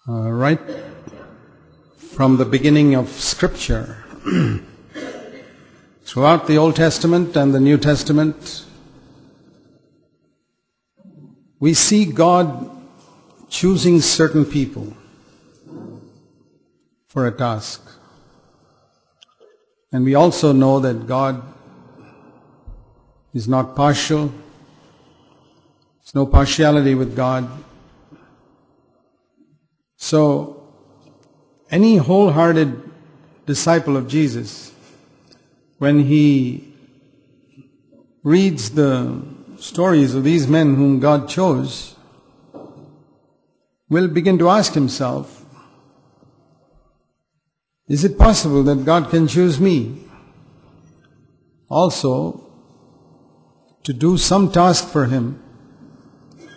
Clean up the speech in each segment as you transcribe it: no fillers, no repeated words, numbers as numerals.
Right from the beginning of Scripture, throughout the Old Testament and the New Testament, we see God choosing certain people for a task. And we also know that God is not partial. There's no partiality with God. So, any wholehearted disciple of Jesus, when he reads the stories of these men whom God chose, will begin to ask himself, is it possible that God can choose me also to do some task for Him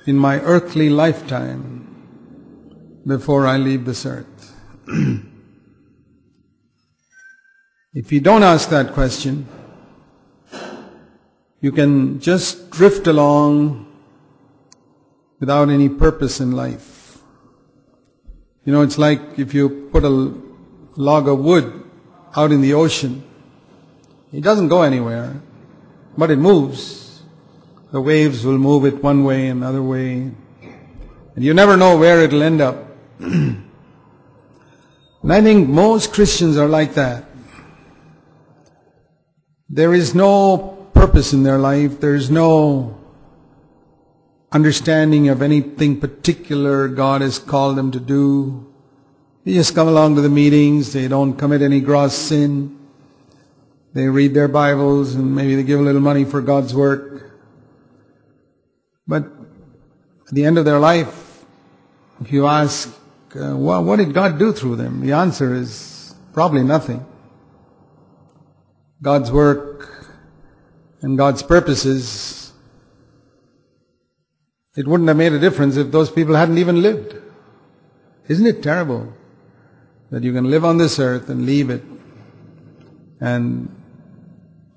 in my earthly lifetime before I leave this earth? If you don't ask that question, you can just drift along without any purpose in life. You know, it's like if you put a log of wood out in the ocean. It doesn't go anywhere, but it moves. The waves will move it one way and another way, and you never know where it'll end up. And I think most Christians are like that. There is no purpose in their life. There is no understanding of anything particular God has called them to do. They just come along to the meetings. They don't commit any gross sin. They read their Bibles and maybe they give a little money for God's work. But at the end of their life, if you ask, what did God do through them? The answer is probably nothing. God's work and God's purposes, it wouldn't have made a difference if those people hadn't even lived. Isn't it terrible that you can live on this earth and leave it, and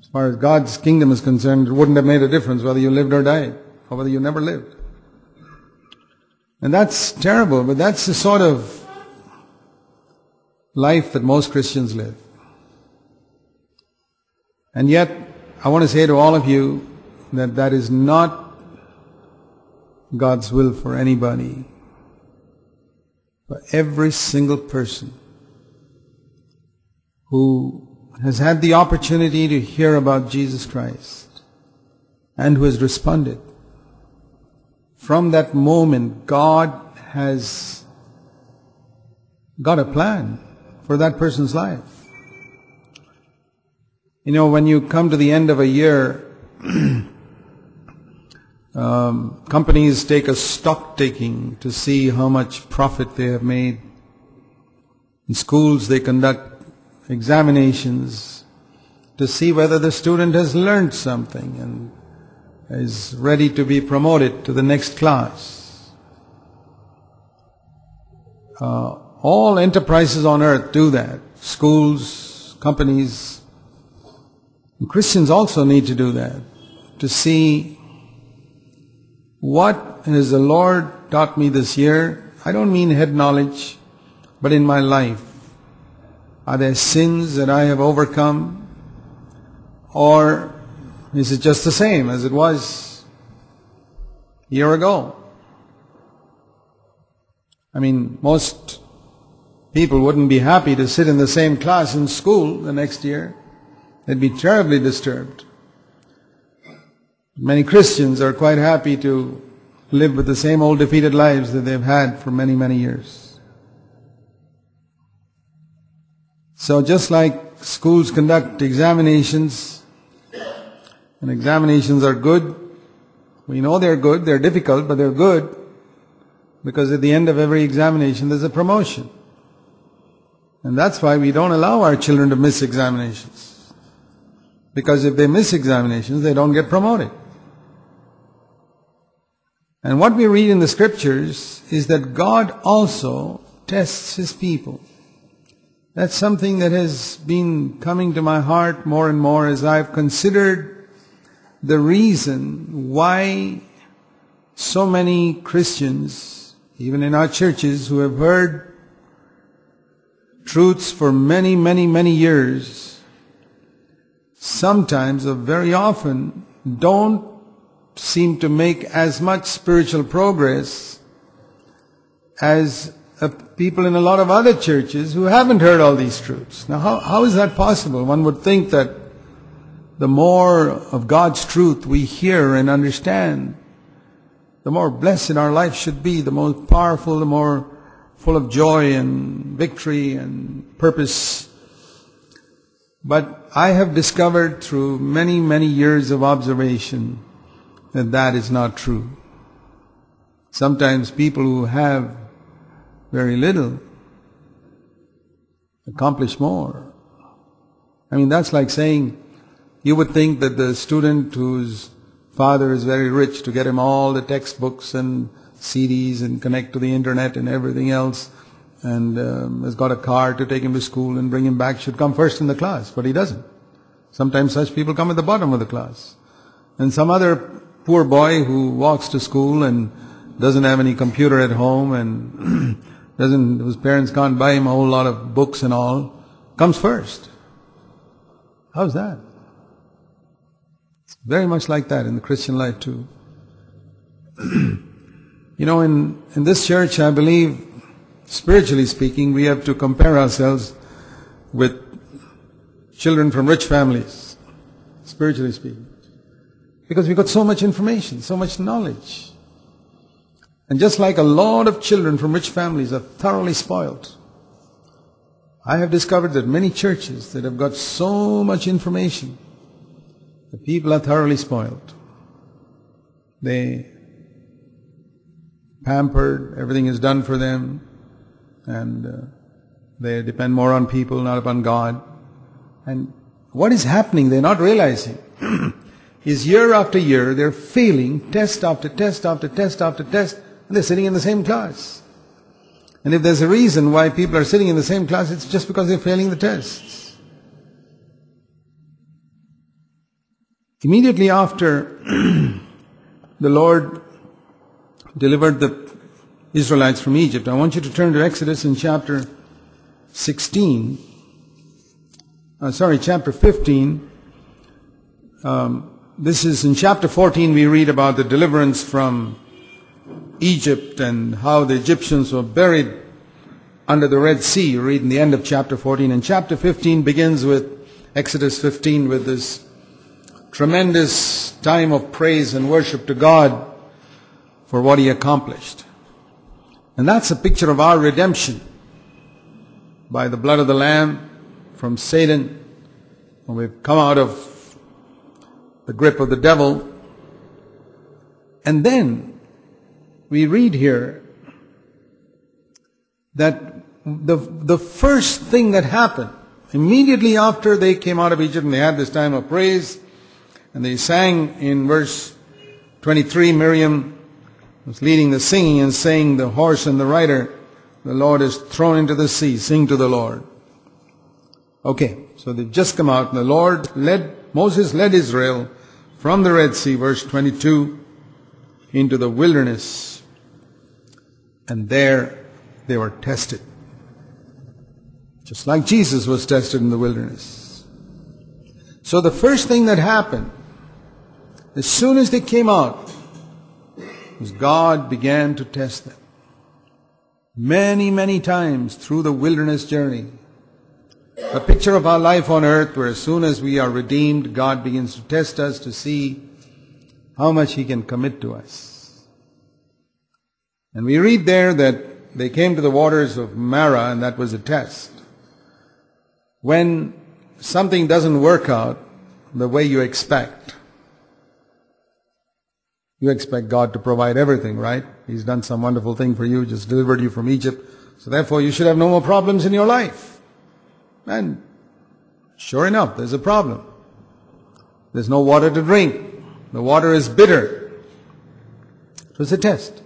as far as God's kingdom is concerned, it wouldn't have made a difference whether you lived or died, or whether you never lived. And that's terrible, but that's the sort of life that most Christians live. And yet, I want to say to all of you that that is not God's will for anybody. For every single person who has had the opportunity to hear about Jesus Christ and who has responded, from that moment, God has got a plan for that person's life. You know, when you come to the end of a year, companies take a stock taking to see how much profit they have made. In schools, they conduct examinations to see whether the student has learned something and is ready to be promoted to the next class. All enterprises on earth do that. Schools, companies. And Christians also need to do that, to see what has the Lord taught me this year. I don't mean head knowledge, but in my life. Are there sins that I have overcome? Or is it just the same as it was a year ago? I mean, most people wouldn't be happy to sit in the same class in school the next year. They'd be terribly disturbed. Many Christians are quite happy to live with the same old defeated lives that they've had for many, many years. So just like schools conduct examinations, and examinations are good, we know they're good, they're difficult, but they're good, because at the end of every examination there's a promotion. And that's why we don't allow our children to miss examinations. Because if they miss examinations, they don't get promoted. And what we read in the Scriptures is that God also tests His people. That's something that has been coming to my heart more and more as I've considered the reason why so many Christians even in our churches, who have heard truths for many, many, many years, sometimes or very often don't seem to make as much spiritual progress as people in a lot of other churches who haven't heard all these truths. Now, how is that possible? One would think that the more of God's truth we hear and understand, the more blessed our life should be, the more powerful, the more full of joy and victory and purpose. But I have discovered through many, many years of observation that that is not true. Sometimes people who have very little accomplish more. I mean, that's like saying, you would think that the student whose father is very rich, to get him all the textbooks and CDs and connect to the internet and everything else, and has got a car to take him to school and bring him back, should come first in the class, but he doesn't. Sometimes such people come at the bottom of the class. And some other poor boy who walks to school and doesn't have any computer at home and his parents can't buy him a whole lot of books and all, comes first. How's that? It's very much like that in the Christian life too. You know, in this church, I believe, spiritually speaking, we have to compare ourselves with children from rich families, spiritually speaking. Because we've got so much information, so much knowledge. And just like a lot of children from rich families are thoroughly spoiled, I have discovered that many churches that have got so much information, the people are thoroughly spoiled. They pampered, everything is done for them, and they depend more on people, not upon God. And what is happening, they're not realizing, is year after year, they're failing test after test after test after test, and they're sitting in the same class. And if there's a reason why people are sitting in the same class, it's just because they're failing the tests. Immediately after the Lord delivered the Israelites from Egypt, I want you to turn to Exodus in chapter 15. This is in chapter 14, we read about the deliverance from Egypt and how the Egyptians were buried under the Red Sea. You read in the end of chapter 14. And chapter 15 begins with Exodus 15 with this tremendous time of praise and worship to God for what He accomplished. And that's a picture of our redemption by the blood of the Lamb from Satan. When we've come out of the grip of the devil. And then we read here that the first thing that happened, immediately after they came out of Egypt and they had this time of praise, and they sang in verse 23, Miriam was leading the singing and saying, the horse and the rider, the Lord is thrown into the sea, sing to the Lord. Okay, so they've just come out, and Moses led Israel from the Red Sea, verse 22, into the wilderness. And there they were tested. Just like Jesus was tested in the wilderness. So the first thing that happened, as soon as they came out, was God began to test them. Many, many times through the wilderness journey. A picture of our life on earth where as soon as we are redeemed, God begins to test us to see how much He can commit to us. And we read there that they came to the waters of Marah, and that was a test. When something doesn't work out the way you expect God to provide everything, right? He's done some wonderful thing for you, just delivered you from Egypt. So therefore you should have no more problems in your life. And sure enough, there's a problem. There's no water to drink. The water is bitter. It was a test.